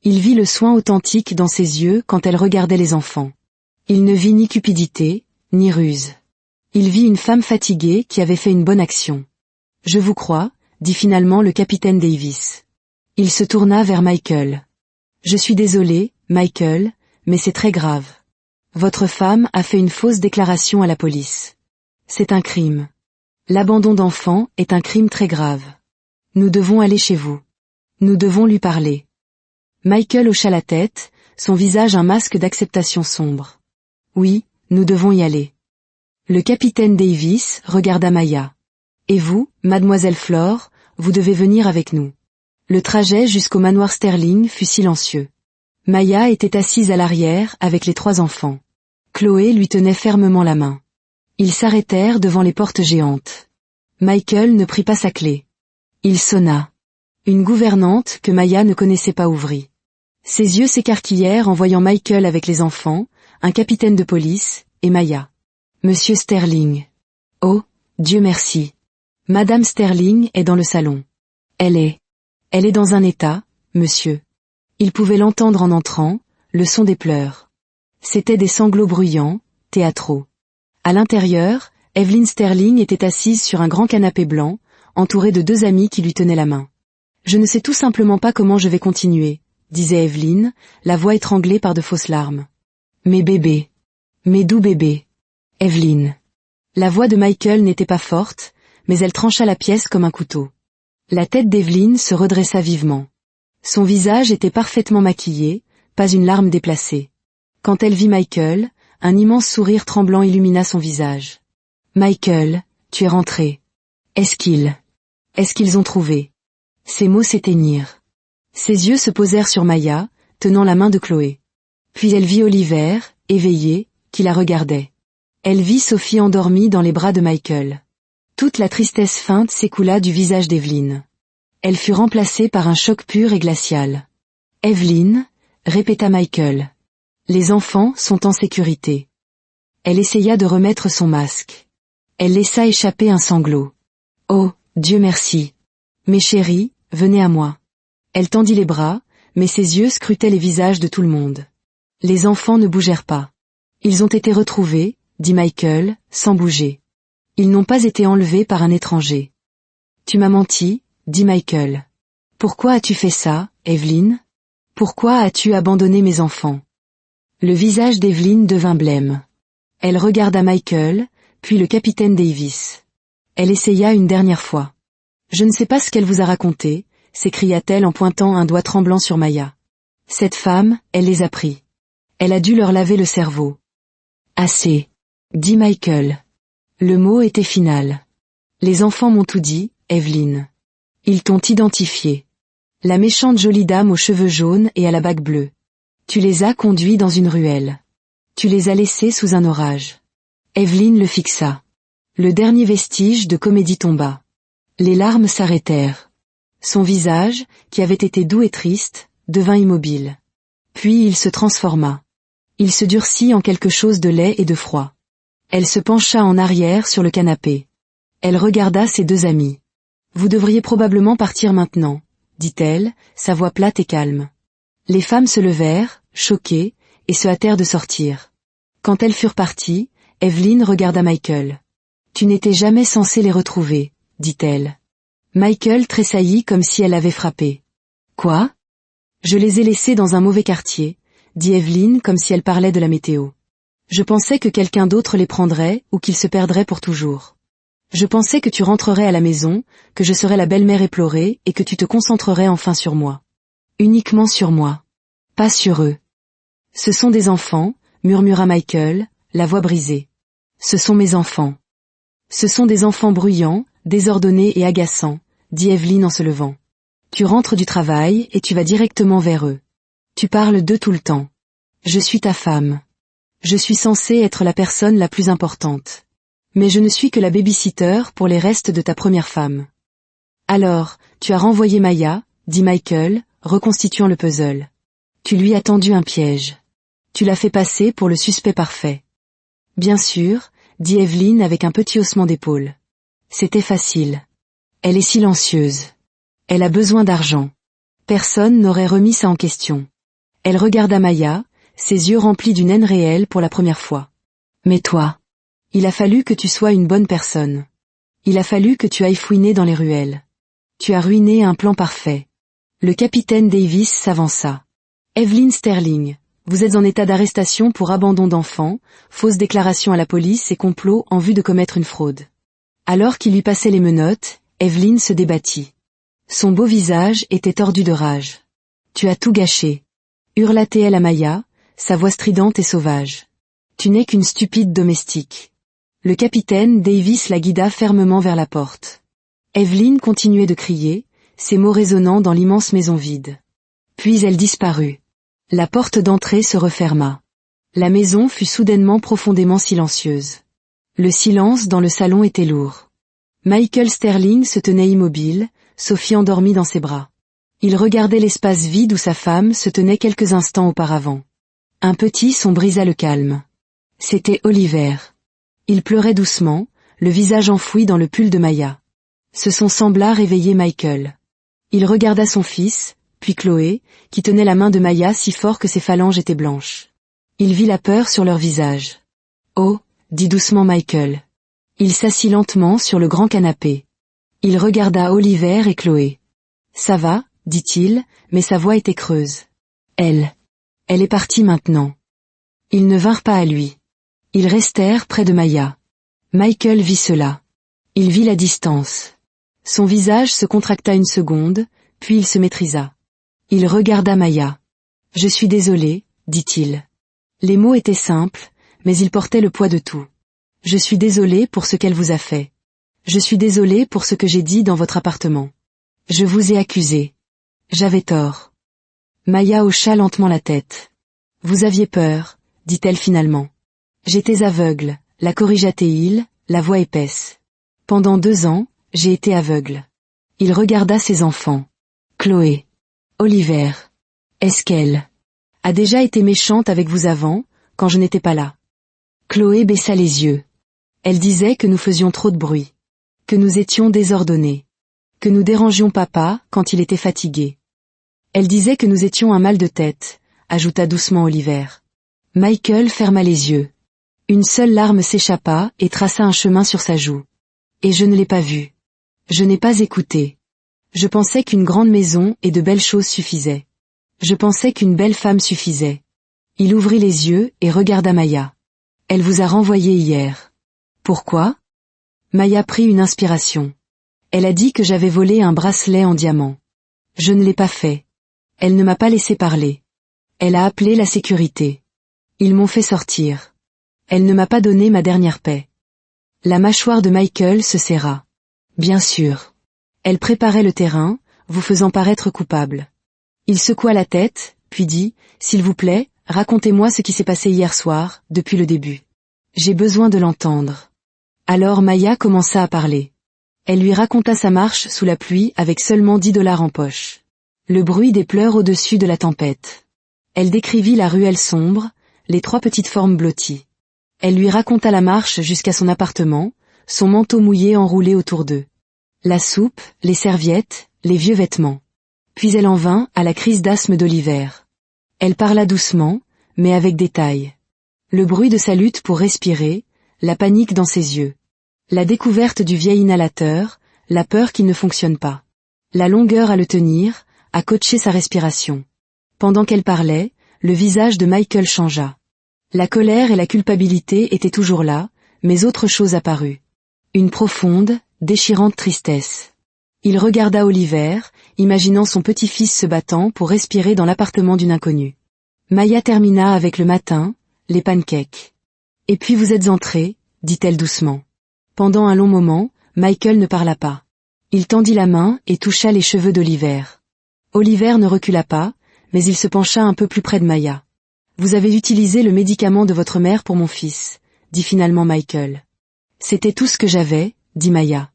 Il vit le soin authentique dans ses yeux quand elle regardait les enfants. Il ne vit ni cupidité, ni ruse. Il vit une femme fatiguée qui avait fait une bonne action. « Je vous crois », dit finalement le capitaine Davis. Il se tourna vers Michael. Je suis désolé, Michael, mais c'est très grave. Votre femme a fait une fausse déclaration à la police. C'est un crime. L'abandon d'enfants est un crime très grave. Nous devons aller chez vous. Nous devons lui parler. Michael hocha la tête, son visage un masque d'acceptation sombre. Oui, nous devons y aller. Le capitaine Davis regarda Maya. Et vous, mademoiselle Flore, vous devez venir avec nous. Le trajet jusqu'au manoir Sterling fut silencieux. Maya était assise à l'arrière avec les 3 enfants. Chloé lui tenait fermement la main. Ils s'arrêtèrent devant les portes géantes. Michael ne prit pas sa clé. Il sonna. Une gouvernante que Maya ne connaissait pas ouvrit. Ses yeux s'écarquillèrent en voyant Michael avec les enfants, un capitaine de police, et Maya. Monsieur Sterling. Oh, Dieu merci. Madame Sterling est dans le salon. Elle est dans un état, monsieur. Il pouvait l'entendre en entrant, le son des pleurs. C'étaient des sanglots bruyants, théâtraux. À l'intérieur, Evelyn Sterling était assise sur un grand canapé blanc, entourée de 2 amis qui lui tenaient la main. Je ne sais tout simplement pas comment je vais continuer, disait Evelyn, la voix étranglée par de fausses larmes. Mes bébés. Mes doux bébés. Evelyn. La voix de Michael n'était pas forte, mais elle trancha la pièce comme un couteau. La tête d'Evelyn se redressa vivement. Son visage était parfaitement maquillé, pas une larme déplacée. Quand elle vit Michael, un immense sourire tremblant illumina son visage. Michael, tu es rentré. Est-ce qu'ils ont trouvé? Ses mots s'éteignirent. Ses yeux se posèrent sur Maya, tenant la main de Chloé. Puis elle vit Oliver, éveillé, qui la regardait. Elle vit Sophie endormie dans les bras de Michael. Toute la tristesse feinte s'écoula du visage d'Evelyn. Elle fut remplacée par un choc pur et glacial. Evelyn, répéta Michael. Les enfants sont en sécurité. Elle essaya de remettre son masque. Elle laissa échapper un sanglot. Oh, Dieu merci. Mes chéris, venez à moi. Elle tendit les bras, mais ses yeux scrutaient les visages de tout le monde. Les enfants ne bougèrent pas. Ils ont été retrouvés, dit Michael, sans bouger. Ils n'ont pas été enlevés par un étranger. Tu m'as menti, dit Michael. Pourquoi as-tu fait ça, Evelyn? Pourquoi as-tu abandonné mes enfants? Le visage d'Evelyn devint blême. Elle regarda Michael, puis le capitaine Davis. Elle essaya une dernière fois. Je ne sais pas ce qu'elle vous a raconté, s'écria-t-elle en pointant un doigt tremblant sur Maya. Cette femme, elle les a pris. Elle a dû leur laver le cerveau. Assez, dit Michael. Le mot était final. Les enfants m'ont tout dit, Evelyn. Ils t'ont identifié. La méchante jolie dame aux cheveux jaunes et à la bague bleue. Tu les as conduits dans une ruelle. Tu les as laissés sous un orage. Evelyn le fixa. Le dernier vestige de comédie tomba. Les larmes s'arrêtèrent. Son visage, qui avait été doux et triste, devint immobile. Puis il se transforma. Il se durcit en quelque chose de laid et de froid. Elle se pencha en arrière sur le canapé. Elle regarda ses 2 amis. Vous devriez probablement partir maintenant, dit-elle, sa voix plate et calme. Les femmes se levèrent, choquées, et se hâtèrent de sortir. Quand elles furent parties, Evelyn regarda Michael. Tu n'étais jamais censé les retrouver, dit-elle. Michael tressaillit comme si elle l'avait frappé. Quoi? Je les ai laissés dans un mauvais quartier, dit Evelyn comme si elle parlait de la météo. Je pensais que quelqu'un d'autre les prendrait ou qu'ils se perdraient pour toujours. Je pensais que tu rentrerais à la maison, que je serais la belle-mère éplorée et que tu te concentrerais enfin sur moi. Uniquement sur moi. Pas sur eux. Ce sont des enfants, murmura Michael, la voix brisée. Ce sont mes enfants. Ce sont des enfants bruyants, désordonnés et agaçants, dit Evelyn en se levant. Tu rentres du travail et tu vas directement vers eux. Tu parles d'eux tout le temps. Je suis ta femme. Je suis censée être la personne la plus importante. Mais je ne suis que la baby-sitter pour les restes de ta première femme. Alors, tu as renvoyé Maya, dit Michael, reconstituant le puzzle. Tu lui as tendu un piège. Tu l'as fait passer pour le suspect parfait. Bien sûr, dit Evelyn avec un petit haussement d'épaule. C'était facile. Elle est silencieuse. Elle a besoin d'argent. Personne n'aurait remis ça en question. Elle regarda Maya, ses yeux remplis d'une haine réelle pour la première fois. Mais toi, il a fallu que tu sois une bonne personne. Il a fallu que tu ailles fouiner dans les ruelles. Tu as ruiné un plan parfait. Le capitaine Davis s'avança. Evelyn Sterling, vous êtes en état d'arrestation pour abandon d'enfant, fausse déclaration à la police et complot en vue de commettre une fraude. Alors qu'il lui passait les menottes, Evelyn se débattit. Son beau visage était tordu de rage. Tu as tout gâché. Hurla-t-elle à Maya, sa voix stridente et sauvage. Tu n'es qu'une stupide domestique. Le capitaine Davis la guida fermement vers la porte. Evelyn continuait de crier, ses mots résonnant dans l'immense maison vide. Puis elle disparut. La porte d'entrée se referma. La maison fut soudainement profondément silencieuse. Le silence dans le salon était lourd. Michael Sterling se tenait immobile, Sophie endormie dans ses bras. Il regardait l'espace vide où sa femme se tenait quelques instants auparavant. Un petit son brisa le calme. C'était Oliver. Il pleurait doucement, le visage enfoui dans le pull de Maya. Ce son sembla réveiller Michael. Il regarda son fils, puis Chloé, qui tenait la main de Maya si fort que ses phalanges étaient blanches. Il vit la peur sur leur visage. « Oh » dit doucement Michael. Il s'assit lentement sur le grand canapé. Il regarda Oliver et Chloé. « Ça va » dit-il, mais sa voix était creuse. « Elle est partie maintenant. » Ils ne vinrent pas à lui. Ils restèrent près de Maya. Michael vit cela. Il vit la distance. Son visage se contracta une seconde, puis il se maîtrisa. Il regarda Maya. « Je suis désolé, » dit-il. Les mots étaient simples, mais ils portaient le poids de tout. « Je suis désolé pour ce qu'elle vous a fait. Je suis désolé pour ce que j'ai dit dans votre appartement. Je vous ai accusé. J'avais tort. » Maya hocha lentement la tête. « Vous aviez peur, » dit-elle finalement. « J'étais aveugle, » la corrigea-t-il, la voix épaisse. « Pendant 2 ans, j'ai été aveugle. » Il regarda ses enfants. « Chloé. Oliver. Est-ce qu'elle a déjà été méchante avec vous avant, quand je n'étais pas là ?» Chloé baissa les yeux. Elle disait que nous faisions trop de bruit, que nous étions désordonnés, que nous dérangions papa quand il était fatigué. Elle disait que nous étions un mal de tête, ajouta doucement Oliver. Michael ferma les yeux. Une seule larme s'échappa et traça un chemin sur sa joue. Et je ne l'ai pas vue. Je n'ai pas écouté. Je pensais qu'une grande maison et de belles choses suffisaient. Je pensais qu'une belle femme suffisait. Il ouvrit les yeux et regarda Maya. Elle vous a renvoyé hier. Pourquoi ? Maya prit une inspiration. Elle a dit que j'avais volé un bracelet en diamant. Je ne l'ai pas fait. Elle ne m'a pas laissé parler. Elle a appelé la sécurité. Ils m'ont fait sortir. Elle ne m'a pas donné ma dernière paix. La mâchoire de Michael se serra. Bien sûr. Elle préparait le terrain, vous faisant paraître coupable. Il secoua la tête, puis dit, « S'il vous plaît, racontez-moi ce qui s'est passé hier soir, depuis le début. J'ai besoin de l'entendre. » Alors Maya commença à parler. Elle lui raconta sa marche sous la pluie avec seulement $10 en poche. Le bruit des pleurs au-dessus de la tempête. Elle décrivit la ruelle sombre, les 3 petites formes blotties. Elle lui raconta la marche jusqu'à son appartement, son manteau mouillé enroulé autour d'eux. La soupe, les serviettes, les vieux vêtements. Puis elle en vint à la crise d'asthme d'Oliver. Elle parla doucement, mais avec détail. Le bruit de sa lutte pour respirer, la panique dans ses yeux. La découverte du vieil inhalateur, la peur qu'il ne fonctionne pas. La longueur à le tenir, à coacher sa respiration. Pendant qu'elle parlait, le visage de Michael changea. La colère et la culpabilité étaient toujours là, mais autre chose apparut. Une profonde, déchirante tristesse. Il regarda Oliver, imaginant son petit-fils se battant pour respirer dans l'appartement d'une inconnue. Maya termina avec le matin, les pancakes. « Et puis vous êtes entrés » dit-elle doucement. Pendant un long moment, Michael ne parla pas. Il tendit la main et toucha les cheveux d'Oliver. Oliver ne recula pas, mais il se pencha un peu plus près de Maya. « Vous avez utilisé le médicament de votre mère pour mon fils » dit finalement Michael. « C'était tout ce que j'avais » dit Maya.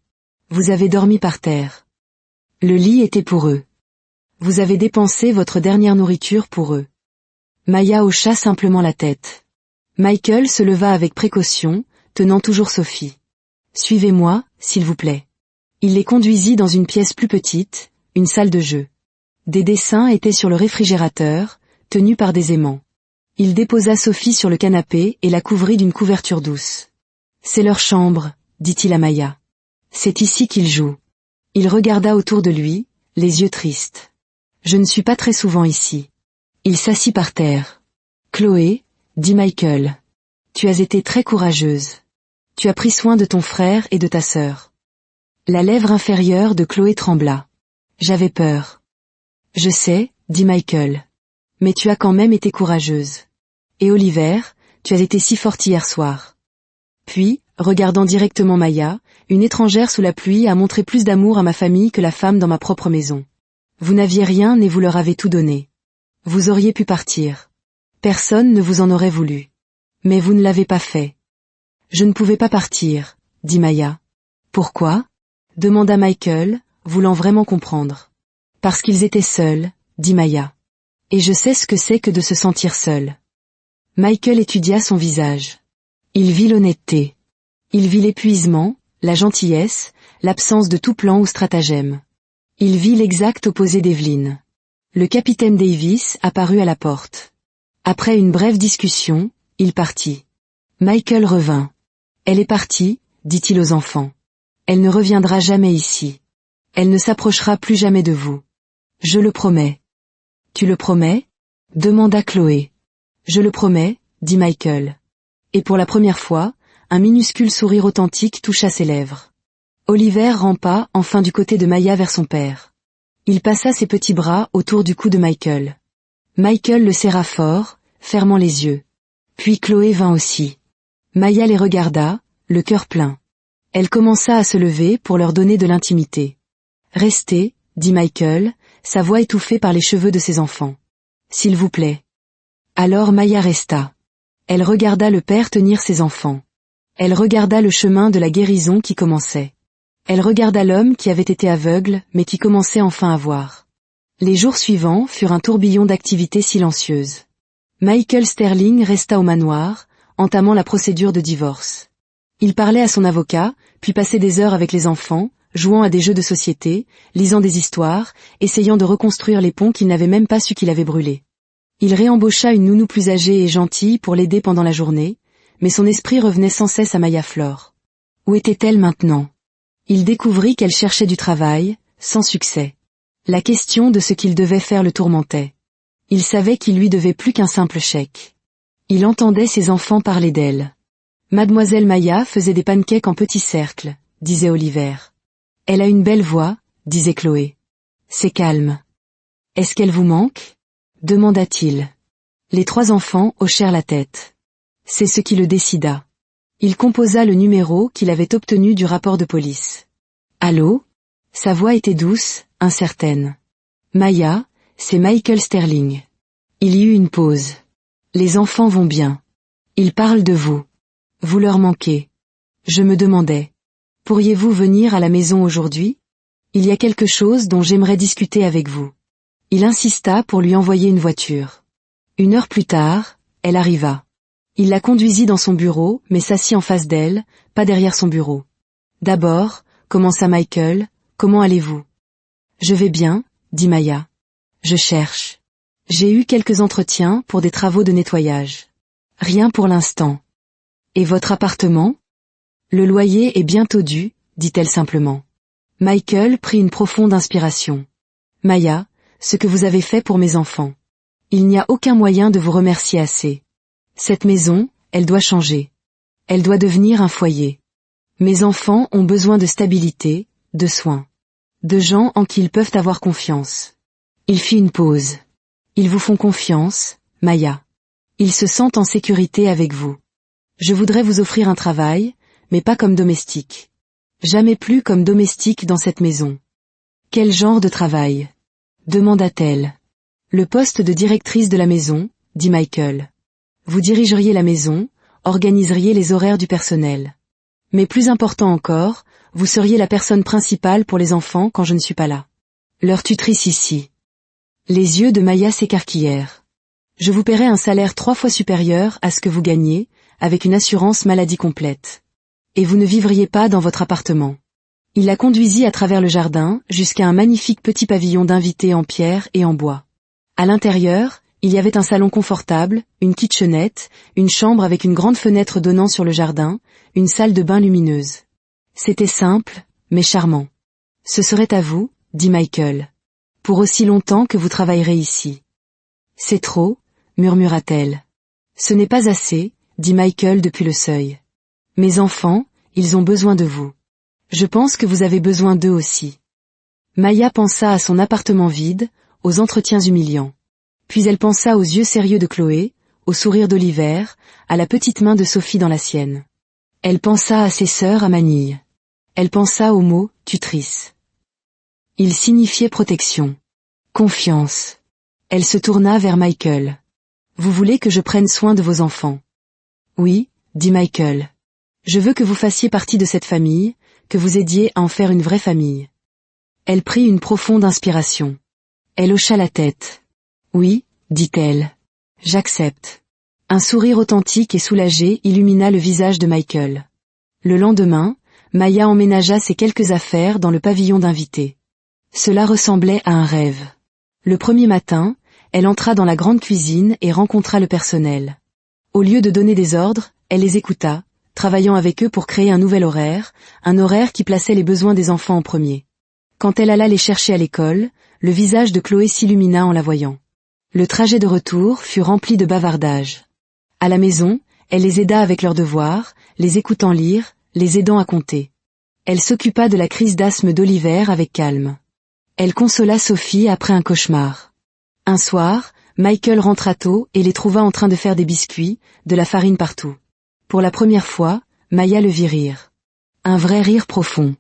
« Vous avez dormi par terre. Le lit était pour eux. Vous avez dépensé votre dernière nourriture pour eux. » Maya hocha simplement la tête. Michael se leva avec précaution, tenant toujours Sophie. « Suivez-moi, s'il vous plaît. » Il les conduisit dans une pièce plus petite, une salle de jeu. Des dessins étaient sur le réfrigérateur, tenus par des aimants. Il déposa Sophie sur le canapé et la couvrit d'une couverture douce. « C'est leur chambre, » dit-il à Maya. « C'est ici qu'ils jouent. » Il regarda autour de lui, les yeux tristes. « Je ne suis pas très souvent ici. Il s'assit par terre. Chloé, dit Michael. Tu as été très courageuse. Tu as pris soin de ton frère et de ta sœur. La lèvre inférieure de Chloé trembla. J'avais peur. Je sais, dit Michael. Mais tu as quand même été courageuse. Et Oliver, tu as été si forte hier soir. Puis, regardant directement Maya, une étrangère sous la pluie a montré plus d'amour à ma famille que la femme dans ma propre maison. Vous n'aviez rien et vous leur avez tout donné. Vous auriez pu partir. Personne ne vous en aurait voulu. Mais vous ne l'avez pas fait. Je ne pouvais pas partir, dit Maya. Pourquoi ? Demanda Michael, voulant vraiment comprendre. Parce qu'ils étaient seuls, dit Maya. Et je sais ce que c'est que de se sentir seul. Michael étudia son visage. Il vit l'honnêteté. Il vit l'épuisement, la gentillesse, l'absence de tout plan ou stratagème. Il vit l'exact opposé d'Evelyn. Le capitaine Davis apparut à la porte. Après une brève discussion, il partit. Michael revint. Elle est partie, dit-il aux enfants. Elle ne reviendra jamais ici. Elle ne s'approchera plus jamais de vous. Je le promets. Tu le promets ? Demanda Chloé. Je le promets, dit Michael. Et pour la première fois, un minuscule sourire authentique toucha ses lèvres. Oliver rampa enfin du côté de Maya vers son père. Il passa ses petits bras autour du cou de Michael. Michael le serra fort, fermant les yeux. Puis Chloé vint aussi. Maya les regarda, le cœur plein. Elle commença à se lever pour leur donner de l'intimité. Restez, dit Michael, sa voix étouffée par les cheveux de ses enfants. S'il vous plaît. Alors Maya resta. Elle regarda le père tenir ses enfants. Elle regarda le chemin de la guérison qui commençait. Elle regarda l'homme qui avait été aveugle mais qui commençait enfin à voir. Les jours suivants furent un tourbillon d'activités silencieuses. Michael Sterling resta au manoir, entamant la procédure de divorce. Il parlait à son avocat, puis passait des heures avec les enfants, jouant à des jeux de société, lisant des histoires, essayant de reconstruire les ponts qu'il n'avait même pas su qu'il avait brûlés. Il réembaucha une nounou plus âgée et gentille pour l'aider pendant la journée, mais son esprit revenait sans cesse à Maya Flore. Où était-elle maintenant ? Il découvrit qu'elle cherchait du travail, sans succès. La question de ce qu'il devait faire le tourmentait. Il savait qu'il lui devait plus qu'un simple chèque. Il entendait ses enfants parler d'elle. Mademoiselle Maya faisait des pancakes en petits cercles, disait Oliver. Elle a une belle voix, disait Chloé. C'est calme. Est-ce qu'elle vous manque ? Demanda-t-il. Les trois enfants hochèrent la tête. C'est ce qui le décida. Il composa le numéro qu'il avait obtenu du rapport de police. Allô ? Sa voix était douce, incertaine. Maya, c'est Michael Sterling. Il y eut une pause. Les enfants vont bien. Ils parlent de vous. Vous leur manquez. Je me demandais. Pourriez-vous venir à la maison aujourd'hui ? Il y a quelque chose dont j'aimerais discuter avec vous. Il insista pour lui envoyer une voiture. 1 heure plus tard, elle arriva. Il la conduisit dans son bureau, mais s'assit en face d'elle, pas derrière son bureau. D'abord, commença Michael, comment allez-vous ? Je vais bien, dit Maya. Je cherche. J'ai eu quelques entretiens pour des travaux de nettoyage. Rien pour l'instant. Et votre appartement ? Le loyer est bientôt dû, dit-elle simplement. Michael prit une profonde inspiration. Maya, ce que vous avez fait pour mes enfants. Il n'y a aucun moyen de vous remercier assez. Cette maison, elle doit changer. Elle doit devenir un foyer. Mes enfants ont besoin de stabilité, de soins. De gens en qui ils peuvent avoir confiance. Il fit une pause. Ils vous font confiance, Maya. Ils se sentent en sécurité avec vous. Je voudrais vous offrir un travail, mais pas comme domestique. Jamais plus comme domestique dans cette maison. Quel genre de travail ? Demanda-t-elle. Le poste de directrice de la maison, dit Michael. Vous dirigeriez la maison, organiseriez les horaires du personnel. Mais plus important encore, vous seriez la personne principale pour les enfants quand je ne suis pas là. Leur tutrice ici. Les yeux de Maya s'écarquillèrent. Je vous paierai un salaire 3 fois supérieur à ce que vous gagnez, avec une assurance maladie complète. Et vous ne vivriez pas dans votre appartement. Il la conduisit à travers le jardin, jusqu'à un magnifique petit pavillon d'invités en pierre et en bois. À l'intérieur, il y avait un salon confortable, une kitchenette, une chambre avec une grande fenêtre donnant sur le jardin, une salle de bain lumineuse. C'était simple, mais charmant. Ce serait à vous, dit Michael. Pour aussi longtemps que vous travaillerez ici. C'est trop, murmura-t-elle. Ce n'est pas assez, dit Michael depuis le seuil. Mes enfants, ils ont besoin de vous. Je pense que vous avez besoin d'eux aussi. Maya pensa à son appartement vide, aux entretiens humiliants. Puis elle pensa aux yeux sérieux de Chloé, au sourire d'Oliver, à la petite main de Sophie dans la sienne. Elle pensa à ses sœurs à Manille. Elle pensa au mot « tutrice ». Il signifiait protection. Confiance. Elle se tourna vers Michael. « Vous voulez que je prenne soin de vos enfants ?» « Oui, » dit Michael. « Je veux que vous fassiez partie de cette famille, que vous aidiez à en faire une vraie famille. » Elle prit une profonde inspiration. Elle hocha la tête. « Oui, » dit-elle. « J'accepte. » Un sourire authentique et soulagé illumina le visage de Michael. Le lendemain, Maya emménagea ses quelques affaires dans le pavillon d'invités. Cela ressemblait à un rêve. Le premier matin, elle entra dans la grande cuisine et rencontra le personnel. Au lieu de donner des ordres, elle les écouta, travaillant avec eux pour créer un nouvel horaire, un horaire qui plaçait les besoins des enfants en premier. Quand elle alla les chercher à l'école, le visage de Chloé s'illumina en la voyant. Le trajet de retour fut rempli de bavardages. À la maison, elle les aida avec leurs devoirs, les écoutant lire, les aidant à compter. Elle s'occupa de la crise d'asthme d'Oliver avec calme. Elle consola Sophie après un cauchemar. Un soir, Michael rentra tôt et les trouva en train de faire des biscuits, de la farine partout. Pour la première fois, Maya le vit rire. Un vrai rire profond.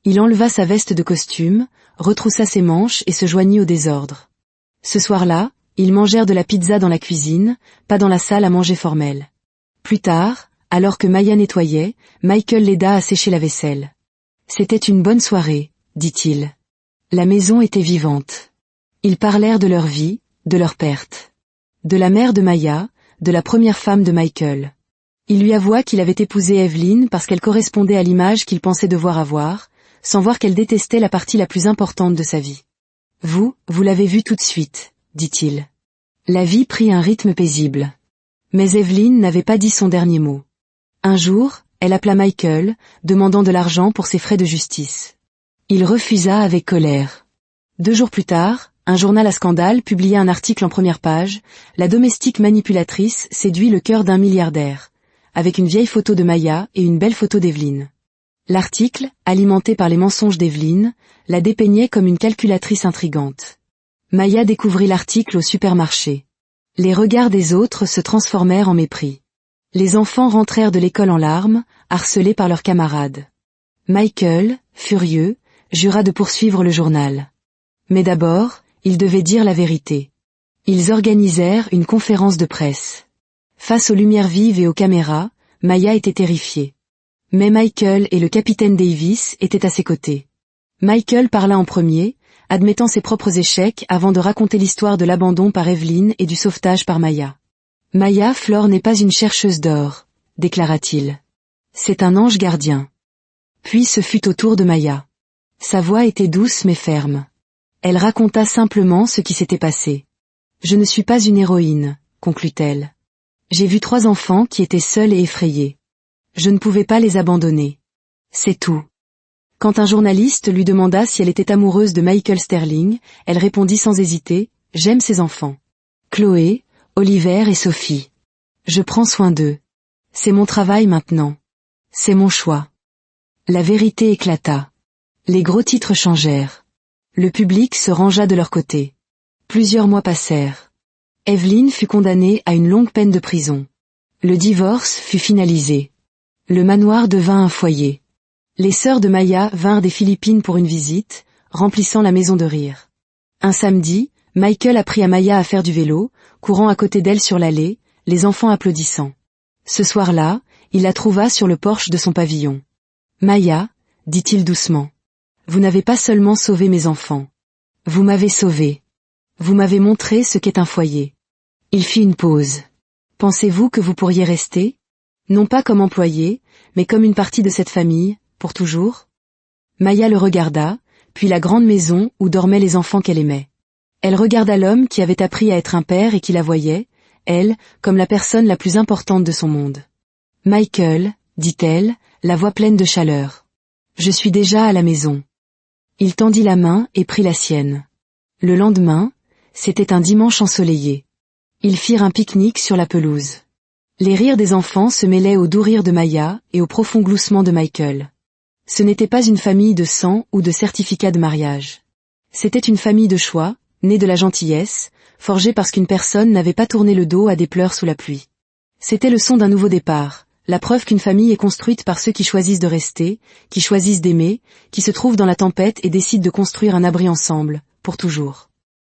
Il enleva sa veste de costume, retroussa ses manches et se joignit au désordre. Ce soir-là, ils mangèrent de la pizza dans la cuisine, pas dans la salle à manger formelle. Plus tard, alors que Maya nettoyait, Michael l'aida à sécher la vaisselle. C'était une bonne soirée, dit-il. La maison était vivante. Ils parlèrent de leur vie, de leur perte. De la mère de Maya, de la première femme de Michael. Il lui avoua qu'il avait épousé Evelyn parce qu'elle correspondait à l'image qu'il pensait devoir avoir, sans voir qu'elle détestait la partie la plus importante de sa vie. Vous l'avez vu tout de suite, dit-il. La vie prit un rythme paisible. Mais Evelyn n'avait pas dit son dernier mot. Un jour, elle appela Michael, demandant de l'argent pour ses frais de justice. Il refusa avec colère. 2 jours plus tard, un journal à scandale publia un article en première page, La domestique manipulatrice séduit le cœur d'un milliardaire, avec une vieille photo de Maya et une belle photo d'Evelyn. L'article, alimenté par les mensonges d'Evelyn, la dépeignait comme une calculatrice intrigante. Maya découvrit l'article au supermarché. Les regards des autres se transformèrent en mépris. Les enfants rentrèrent de l'école en larmes, harcelés par leurs camarades. Michael, furieux, jura de poursuivre le journal. Mais d'abord, ils devaient dire la vérité. Ils organisèrent une conférence de presse. Face aux lumières vives et aux caméras, Maya était terrifiée. Mais Michael et le capitaine Davis étaient à ses côtés. Michael parla en premier, admettant ses propres échecs avant de raconter l'histoire de l'abandon par Evelyn et du sauvetage par Maya. Maya Flore n'est pas une chercheuse d'or, déclara-t-il. C'est un ange gardien. Puis ce fut au tour de Maya. Sa voix était douce mais ferme. Elle raconta simplement ce qui s'était passé. Je ne suis pas une héroïne, conclut-elle. J'ai vu 3 enfants qui étaient seuls et effrayés. Je ne pouvais pas les abandonner. C'est tout. Quand un journaliste lui demanda si elle était amoureuse de Michael Sterling, elle répondit sans hésiter, « J'aime ses enfants. Chloé, Oliver et Sophie. Je prends soin d'eux. C'est mon travail maintenant. C'est mon choix. » La vérité éclata. Les gros titres changèrent. Le public se rangea de leur côté. Plusieurs mois passèrent. Evelyn fut condamnée à une longue peine de prison. Le divorce fut finalisé. Le manoir devint un foyer. Les sœurs de Maya vinrent des Philippines pour une visite, remplissant la maison de rire. Un samedi, Michael apprit à Maya à faire du vélo, courant à côté d'elle sur l'allée, les enfants applaudissant. Ce soir-là, il la trouva sur le porche de son pavillon. « Maya, » dit-il doucement. Vous n'avez pas seulement sauvé mes enfants. Vous m'avez sauvée. Vous m'avez montré ce qu'est un foyer. Il fit une pause. Pensez-vous que vous pourriez rester? Non pas comme employé, mais comme une partie de cette famille, pour toujours? Maya le regarda, puis la grande maison où dormaient les enfants qu'elle aimait. Elle regarda l'homme qui avait appris à être un père et qui la voyait, elle, comme la personne la plus importante de son monde. Michael, dit-elle, la voix pleine de chaleur. Je suis déjà à la maison. Il tendit la main et prit la sienne. Le lendemain, c'était un dimanche ensoleillé. Ils firent un pique-nique sur la pelouse. Les rires des enfants se mêlaient aux doux rires de Maya et aux profonds gloussements de Michael. Ce n'était pas une famille de sang ou de certificat de mariage. C'était une famille de choix, née de la gentillesse, forgée parce qu'une personne n'avait pas tourné le dos à des pleurs sous la pluie. C'était le son d'un nouveau départ, la preuve qu'une famille est construite par ceux qui choisissent de rester, qui choisissent d'aimer, qui se trouvent dans la tempête et décident de construire un abri ensemble, pour toujours.